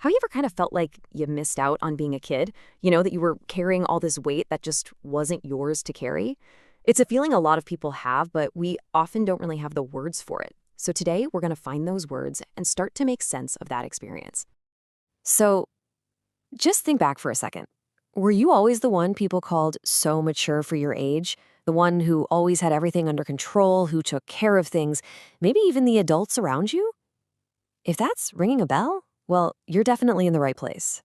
Have you ever kind of felt like you missed out on being a kid? That you were carrying all this weight that just wasn't yours to carry? It's a feeling a lot of people have, but we often don't really have the words for it. So today, we're going to find those words and start to make sense of that experience. So just think back for a second. Were you always the one people called so mature for your age? The one who always had everything under control, who took care of things, maybe even the adults around you? If that's ringing a bell, well, you're definitely in the right place.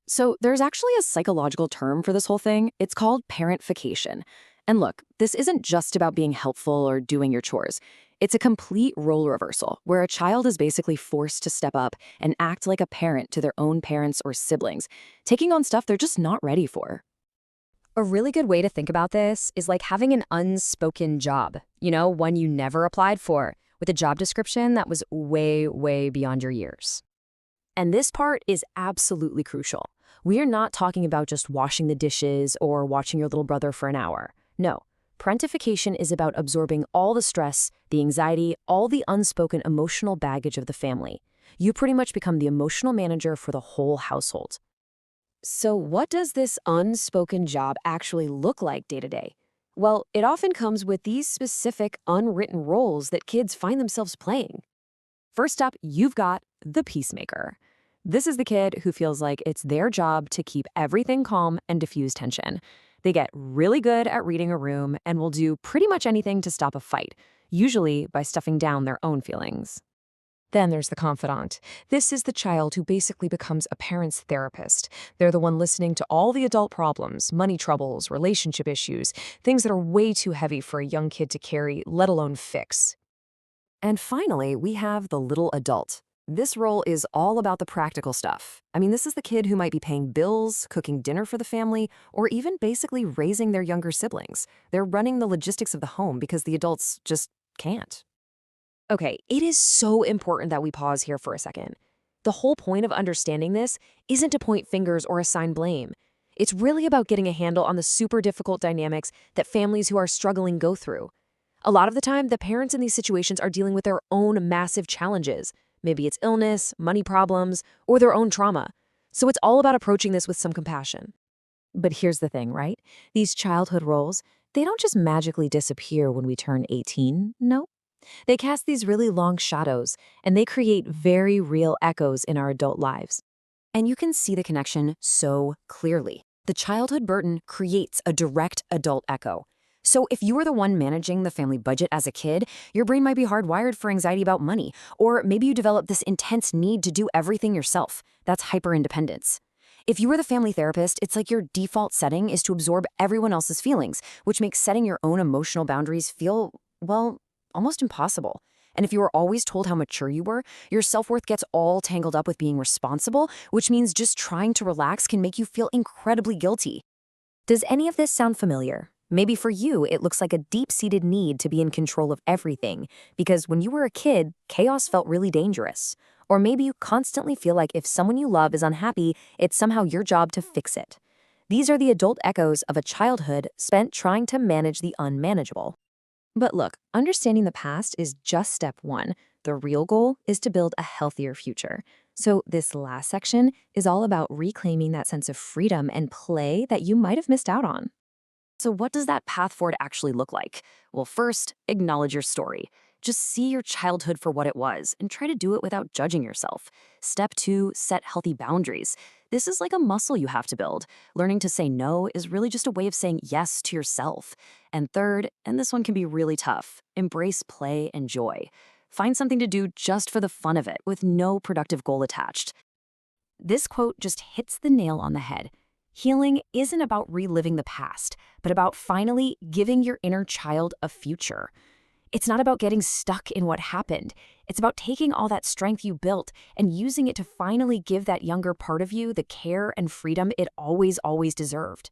So there's actually a psychological term for this whole thing. It's called parentification. And look, this isn't just about being helpful or doing your chores. It's a complete role reversal where a child is basically forced to step up and act like a parent to their own parents or siblings, taking on stuff they're just not ready for. A really good way to think about this is like having an unspoken job, one you never applied for, with a job description that was way, way beyond your years. And this part is absolutely crucial. We are not talking about just washing the dishes or watching your little brother for an hour. No, parentification is about absorbing all the stress, the anxiety, all the unspoken emotional baggage of the family. You pretty much become the emotional manager for the whole household. So what does this unspoken job actually look like day to day? Well, it often comes with these specific unwritten roles that kids find themselves playing. First up, you've got the peacemaker. This is the kid who feels like it's their job to keep everything calm and diffuse tension. They get really good at reading a room and will do pretty much anything to stop a fight, usually by stuffing down their own feelings. Then there's the confidant. This is the child who basically becomes a parent's therapist. They're the one listening to all the adult problems, money troubles, relationship issues, things that are way too heavy for a young kid to carry, let alone fix. And finally, we have the little adult. This role is all about the practical stuff. This is the kid who might be paying bills, cooking dinner for the family, or even basically raising their younger siblings. They're running the logistics of the home because the adults just can't. Okay, it is so important that we pause here for a second. The whole point of understanding this isn't to point fingers or assign blame. It's really about getting a handle on the super difficult dynamics that families who are struggling go through. A lot of the time, the parents in these situations are dealing with their own massive challenges. Maybe it's illness, money problems, or their own trauma. So it's all about approaching this with some compassion. But here's the thing, right? These childhood roles, they don't just magically disappear when we turn 18. No. They cast these really long shadows, and they create very real echoes in our adult lives. And you can see the connection so clearly. The childhood burden creates a direct adult echo. So if you were the one managing the family budget as a kid, your brain might be hardwired for anxiety about money, or maybe you develop this intense need to do everything yourself. That's hyper-independence. If you were the family therapist, it's like your default setting is to absorb everyone else's feelings, which makes setting your own emotional boundaries feel, well, almost impossible. And if you were always told how mature you were, your self-worth gets all tangled up with being responsible, which means just trying to relax can make you feel incredibly guilty. Does any of this sound familiar? Maybe for you, it looks like a deep-seated need to be in control of everything, because when you were a kid, chaos felt really dangerous. Or maybe you constantly feel like if someone you love is unhappy, it's somehow your job to fix it. These are the adult echoes of a childhood spent trying to manage the unmanageable. But look, understanding the past is just step one. The real goal is to build a healthier future. So this last section is all about reclaiming that sense of freedom and play that you might have missed out on. So what does that path forward actually look like? Well, first, acknowledge your story. Just see your childhood for what it was and try to do it without judging yourself. Step two, set healthy boundaries. This is like a muscle you have to build. Learning to say no is really just a way of saying yes to yourself. And third, and this one can be really tough, embrace play and joy. Find something to do just for the fun of it with no productive goal attached. This quote just hits the nail on the head. Healing isn't about reliving the past, but about finally giving your inner child a future. It's not about getting stuck in what happened. It's about taking all that strength you built and using it to finally give that younger part of you the care and freedom it always, always deserved.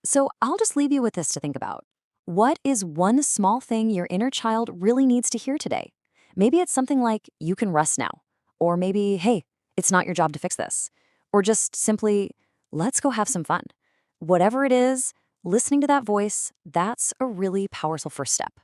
So I'll just leave you with this to think about. What is one small thing your inner child really needs to hear today? Maybe it's something like, you can rest now. Or maybe, hey, it's not your job to fix this. Or just simply, let's go have some fun. Whatever it is, listening to that voice, that's a really powerful first step.